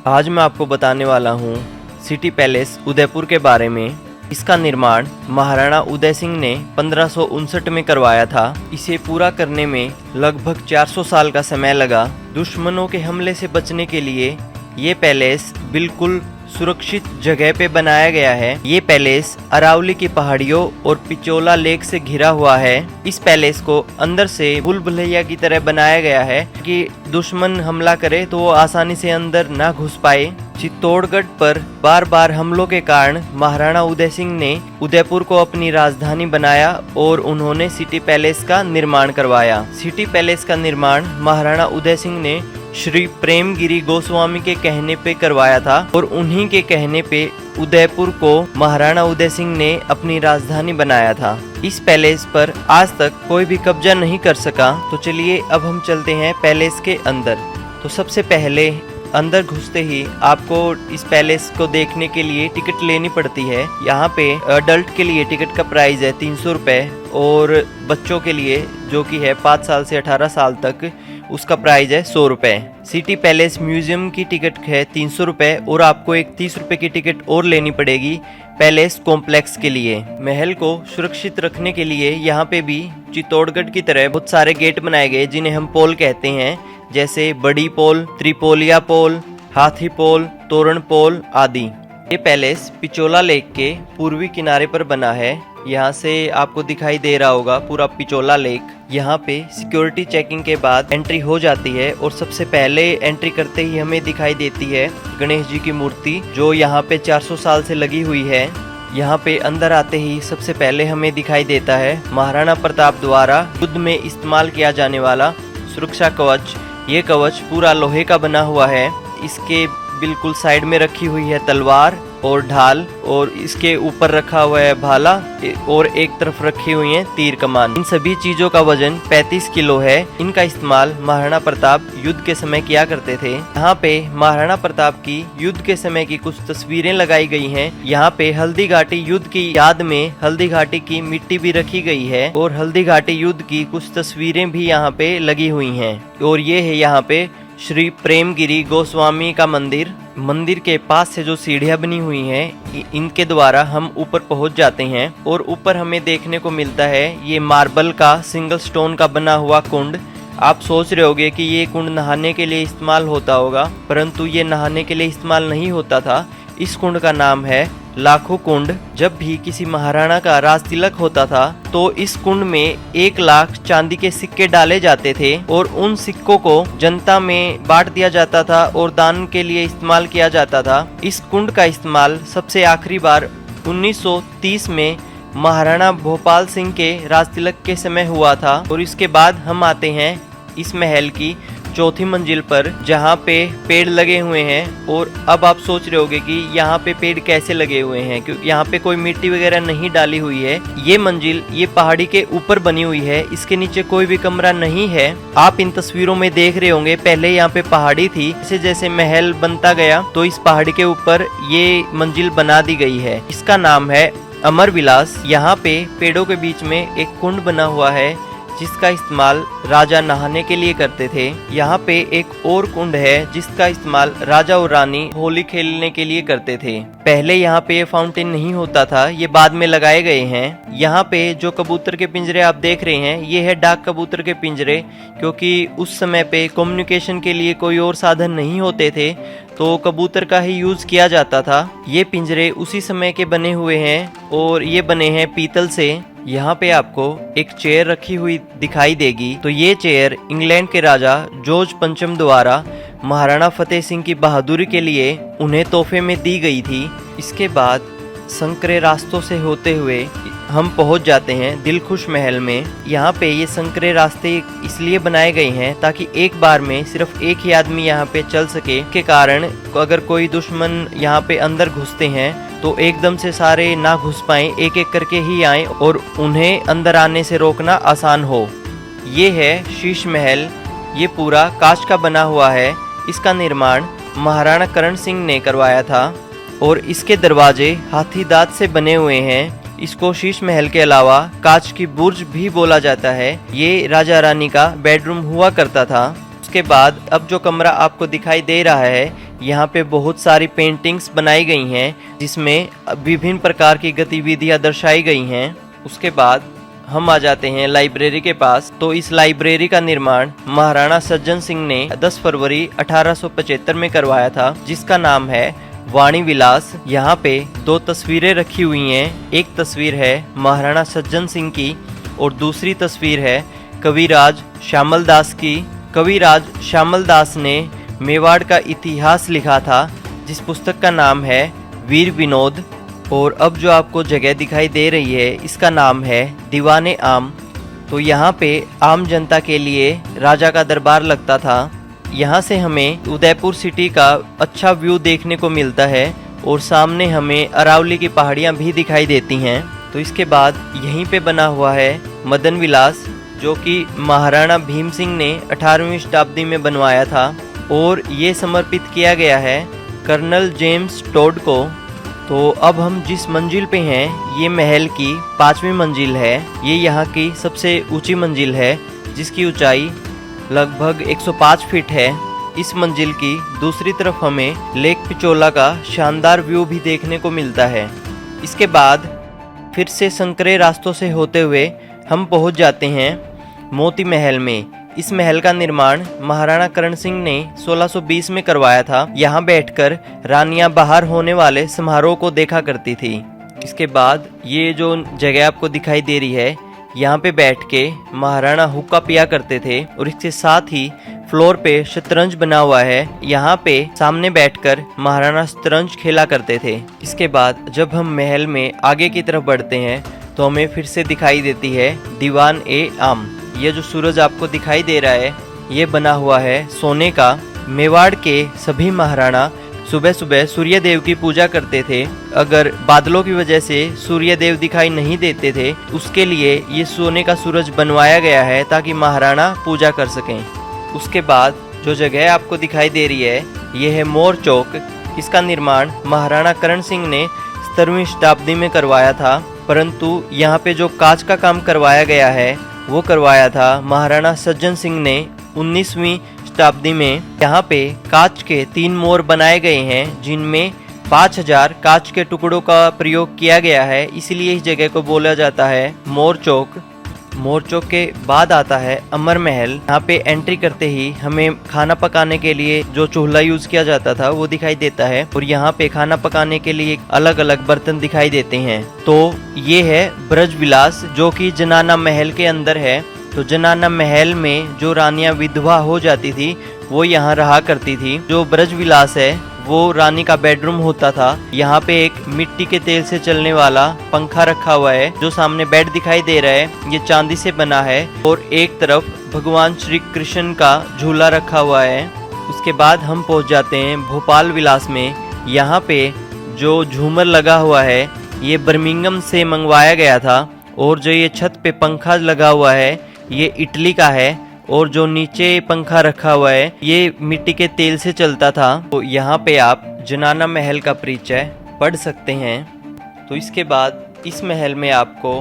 आज मैं आपको बताने वाला हूँ सिटी पैलेस उदयपुर के बारे में। इसका निर्माण महाराणा उदय सिंह ने 1559 में करवाया था। इसे पूरा करने में लगभग 400 साल का समय लगा। दुश्मनों के हमले से बचने के लिए ये पैलेस बिल्कुल सुरक्षित जगह पे बनाया गया है। ये पैलेस अरावली की पहाड़ियों और पिचोला लेक से घिरा हुआ है। इस पैलेस को अंदर से भूल भुलैया की तरह बनाया गया है कि दुश्मन हमला करे तो वो आसानी से अंदर ना घुस पाए। चित्तौड़गढ़ पर बार बार हमलों के कारण महाराणा उदय सिंह ने उदयपुर को अपनी राजधानी बनाया और उन्होंने सिटी पैलेस का निर्माण करवाया। सिटी पैलेस का निर्माण महाराणा उदय सिंह ने श्री प्रेमगिरी गोस्वामी के कहने पे करवाया था और उन्हीं के कहने पे उदयपुर को महाराणा उदय सिंह ने अपनी राजधानी बनाया था। इस पैलेस पर आज तक कोई भी कब्जा नहीं कर सका। तो चलिए अब हम चलते हैं पैलेस के अंदर। तो सबसे पहले अंदर घुसते ही आपको इस पैलेस को देखने के लिए टिकट लेनी पड़ती है। यहाँ पे अडल्ट के लिए टिकट का प्राइस है 300 रुपये और बच्चों के लिए जो कि है 5 साल से 18 साल तक उसका प्राइस है 100 रुपये। सिटी पैलेस म्यूजियम की टिकट है 300 रुपये और आपको एक 30 रुपये की टिकट और लेनी पड़ेगी पैलेस कॉम्प्लेक्स के लिए। महल को सुरक्षित रखने के लिए यहाँ पे भी चित्तौड़गढ़ की तरह बहुत सारे गेट बनाए गए जिन्हें हम पोल कहते हैं, जैसे बड़ी पोल, त्रिपोलिया पोल, हाथी पोल, तोरण पोल आदि। ये पैलेस पिचोला लेक के पूर्वी किनारे पर बना है। यहाँ से आपको दिखाई दे रहा होगा पूरा पिचोला लेक। यहाँ पे सिक्योरिटी चेकिंग के बाद एंट्री हो जाती है और सबसे पहले एंट्री करते ही हमें दिखाई देती है गणेश जी की मूर्ति जो यहाँ पे 400 साल से लगी हुई है। यहाँ पे अंदर आते ही सबसे पहले हमें दिखाई देता है महाराणा प्रताप द्वारा युद्ध में इस्तेमाल किया जाने वाला सुरक्षा कवच। ये कवच पूरा लोहे का बना हुआ है। इसके बिल्कुल साइड में रखी हुई है तलवार और ढाल और इसके ऊपर रखा हुआ है भाला और एक तरफ रखी हुई है तीर कमान। इन सभी चीजों का वजन 35 किलो है। इनका इस्तेमाल महाराणा प्रताप युद्ध के समय किया करते थे। यहाँ पे महाराणा प्रताप की युद्ध के समय की कुछ तस्वीरें लगाई गई हैं। यहाँ पे हल्दी घाटी युद्ध की याद में हल्दी घाटी की मिट्टी भी रखी गई है और हल्दी घाटी युद्ध की कुछ तस्वीरें भी यहाँ पे लगी हुई हैं। और ये है यहाँ पे श्री प्रेमगिरी गोस्वामी का मंदिर। मंदिर के पास से जो सीढ़ियां बनी हुई हैं इनके द्वारा हम ऊपर पहुंच जाते हैं और ऊपर हमें देखने को मिलता है ये मार्बल का सिंगल स्टोन का बना हुआ कुंड। आप सोच रहे होगे कि ये कुंड नहाने के लिए इस्तेमाल होता होगा, परंतु ये नहाने के लिए इस्तेमाल नहीं होता था। इस कुंड का नाम है लाखों कुंड। जब भी किसी महाराणा का राज तिलक होता था तो इस कुंड में 1 लाख चांदी के सिक्के डाले जाते थे और उन सिक्कों को जनता में बांट दिया जाता था और दान के लिए इस्तेमाल किया जाता था। इस कुंड का इस्तेमाल सबसे आखिरी बार 1930 में महाराणा भोपाल सिंह के राज तिलक के समय हुआ था। और इसके बाद हम आते हैं इस महल की चौथी मंजिल पर जहाँ पे पेड़ लगे हुए हैं। और अब आप सोच रहे होगे कि यहाँ पे पेड़ कैसे लगे हुए हैं, क्योंकि यहाँ पे कोई मिट्टी वगैरह नहीं डाली हुई है। ये मंजिल ये पहाड़ी के ऊपर बनी हुई है। इसके नीचे कोई भी कमरा नहीं है। आप इन तस्वीरों में देख रहे होंगे पहले यहाँ पे पहाड़ी थी। जैसे जैसे महल बनता गया तो इस पहाड़ी के ऊपर ये मंजिल बना दी गई है। इसका नाम है अमर विलास। यहाँ पे पेड़ों के बीच में एक कुंड बना हुआ है जिसका इस्तेमाल राजा नहाने के लिए करते थे। यहाँ पे एक और कुंड है जिसका इस्तेमाल राजा और रानी होली खेलने के लिए करते थे। पहले यहाँ पे ये फाउंटेन नहीं होता था, ये बाद में लगाए गए हैं। यहाँ पे जो कबूतर के पिंजरे आप देख रहे हैं ये है डाक कबूतर के पिंजरे, क्योंकि उस समय पे कम्युनिकेशन के लिए कोई और साधन नहीं होते थे तो कबूतर का ही यूज किया जाता था। ये पिंजरे उसी समय के बने हुए हैं और ये बने हैं पीतल से। यहाँ पे आपको एक चेयर रखी हुई दिखाई देगी। तो ये चेयर इंग्लैंड के राजा जॉर्ज पंचम द्वारा महाराणा फतेह सिंह की बहादुरी के लिए उन्हें तोहफे में दी गई थी। इसके बाद संकरे रास्तों से होते हुए हम पहुंच जाते हैं दिलखुश महल में। यहाँ पे ये संकरे रास्ते इसलिए बनाए गए हैं ताकि एक बार में सिर्फ एक ही आदमी यहाँ पे चल सके। के कारण अगर कोई दुश्मन यहाँ पे अंदर घुसते हैं तो एकदम से सारे ना घुस पाए, एक एक करके ही आए और उन्हें अंदर आने से रोकना आसान हो। ये है शीश महल। ये पूरा कांच का बना हुआ है। इसका निर्माण महाराणा करण सिंह ने करवाया था और इसके दरवाजे हाथी दांत से बने हुए हैं। इसको शीश महल के अलावा कांच की बुर्ज भी बोला जाता है। ये राजा रानी का बेडरूम हुआ करता था। उसके बाद अब जो कमरा आपको दिखाई दे रहा है यहाँ पे बहुत सारी पेंटिंग्स बनाई गई हैं जिसमें विभिन्न प्रकार की गतिविधियाँ दर्शाई गई हैं। उसके बाद हम आ जाते हैं लाइब्रेरी के पास। तो इस लाइब्रेरी का निर्माण महाराणा सज्जन सिंह ने 10 फरवरी 1875 में करवाया था, जिसका नाम है वाणी विलास। यहाँ पे 2 तस्वीरें रखी हुई हैं। एक तस्वीर है महाराणा सज्जन सिंह की और दूसरी तस्वीर है कविराज श्यामल दास की। कविराज श्यामल दास ने मेवाड़ का इतिहास लिखा था, जिस पुस्तक का नाम है वीर विनोद। और अब जो आपको जगह दिखाई दे रही है इसका नाम है दीवाने आम। तो यहाँ पे आम जनता के लिए राजा का दरबार लगता था। यहाँ से हमें उदयपुर सिटी का अच्छा व्यू देखने को मिलता है और सामने हमें अरावली की पहाड़ियाँ भी दिखाई देती हैं। तो इसके बाद यहीं पे बना हुआ है मदन विलास, जो कि महाराणा भीम सिंह ने 18वीं शताब्दी में बनवाया था और ये समर्पित किया गया है कर्नल जेम्स टोड को। तो अब हम जिस मंजिल पे हैं ये महल की 5वीं मंजिल है। ये यहाँ की सबसे ऊंची मंजिल है, जिसकी ऊंचाई लगभग 105 फीट है। इस मंजिल की दूसरी तरफ हमें लेक पिचोला का शानदार व्यू भी देखने को मिलता है। इसके बाद फिर से संकरे रास्तों से होते हुए हम पहुंच जाते हैं मोती महल में। इस महल का निर्माण महाराणा करण सिंह ने 1620 में करवाया था। यहाँ बैठकर रानियां बाहर होने वाले समारोह को देखा करती थी। इसके बाद ये जो जगह आपको दिखाई दे रही है, यहाँ पे बैठ के महाराणा हुक्का पिया करते थे और इसके साथ ही फ्लोर पे शतरंज बना हुआ है। यहाँ पे सामने बैठकर महाराणा शतरंज खेला करते थे। इसके बाद जब हम महल में आगे की तरफ बढ़ते हैं तो हमें फिर से दिखाई देती है दीवान ए आम। ये जो सूरज आपको दिखाई दे रहा है ये बना हुआ है सोने का। मेवाड़ के सभी महाराणा सुबह सुबह सूर्य देव की पूजा करते थे। अगर बादलों की वजह से सूर्य देव दिखाई नहीं देते थे, उसके लिए ये सोने का सूरज बनवाया गया है ताकि महाराणा पूजा कर सकें। उसके बाद जो जगह आपको दिखाई दे रही है ये है मोर चौक। इसका निर्माण महाराणा करण सिंह ने 17वीं शताब्दी में करवाया था, परंतु यहाँ पे जो कांच का काम करवाया गया है वो करवाया था महाराणा सज्जन सिंह ने 19वीं शताब्दी में। यहाँ पे कांच के 3 मोर बनाए गए हैं, जिनमें 5000 कांच के टुकड़ों का प्रयोग किया गया है, इसलिए इस जगह को बोला जाता है मोर चौक। मोर चौक के बाद आता है अमर महल। यहाँ पे एंट्री करते ही हमें खाना पकाने के लिए जो चूल्हा यूज किया जाता था वो दिखाई देता है और यहाँ पे खाना पकाने के लिए अलग अलग बर्तन दिखाई देते हैं। तो ये है ब्रज विलास, जो कि जनाना महल के अंदर है। तो जनाना महल में जो रानियां विधवा हो जाती थी वो यहाँ रहा करती थी। जो ब्रज विलास है वो रानी का बेडरूम होता था। यहाँ पे एक मिट्टी के तेल से चलने वाला पंखा रखा हुआ है। जो सामने बेड दिखाई दे रहा है ये चांदी से बना है और एक तरफ भगवान श्री कृष्ण का झूला रखा हुआ है। उसके बाद हम पहुँच जाते हैं भोपाल विलास में। यहाँ पे जो झूमर लगा हुआ है ये बर्मिंघम से मंगवाया गया था और जो ये छत पे पंखा लगा हुआ है ये इटली का है और जो नीचे पंखा रखा हुआ है ये मिट्टी के तेल से चलता था। तो यहाँ पे आप जनाना महल का परिचय पढ़ सकते हैं। तो इसके बाद इस महल में आपको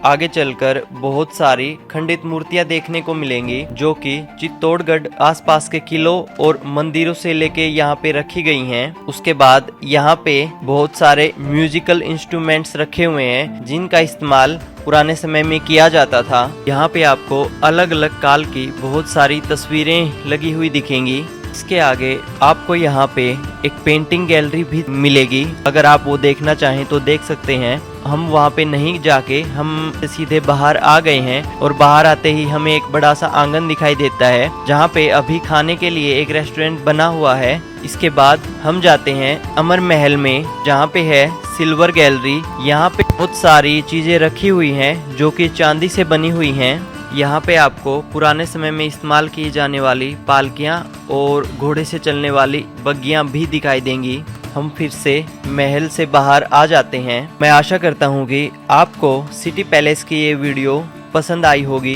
आगे चलकर बहुत सारी खंडित मूर्तियां देखने को मिलेंगी, जो कि चित्तौड़गढ़ आसपास के किलों और मंदिरों से लेके यहाँ पे रखी गई हैं। उसके बाद यहाँ पे बहुत सारे म्यूजिकल इंस्ट्रूमेंट्स रखे हुए हैं जिनका इस्तेमाल पुराने समय में किया जाता था। यहाँ पे आपको अलग अलग काल की बहुत सारी तस्वीरें लगी हुई दिखेंगी। इसके आगे आपको यहाँ पे एक पेंटिंग गैलरी भी मिलेगी, अगर आप वो देखना चाहें तो देख सकते हैं। हम वहाँ पे नहीं जाके हम सीधे बाहर आ गए हैं और बाहर आते ही हमें एक बड़ा सा आंगन दिखाई देता है जहाँ पे अभी खाने के लिए एक रेस्टोरेंट बना हुआ है। इसके बाद हम जाते हैं अमर महल में जहाँ पे है सिल्वर गैलरी। यहाँ पे बहुत सारी चीजें रखी हुई हैं जो कि चांदी से बनी हुई हैं। यहाँ पे आपको पुराने समय में इस्तेमाल की जाने वाली पालकियाँ और घोड़े से चलने वाली बग्गियाँ भी दिखाई देंगी। हम फिर से महल से बाहर आ जाते हैं। मैं आशा करता हूँ कि आपको सिटी पैलेस की ये वीडियो पसंद आई होगी।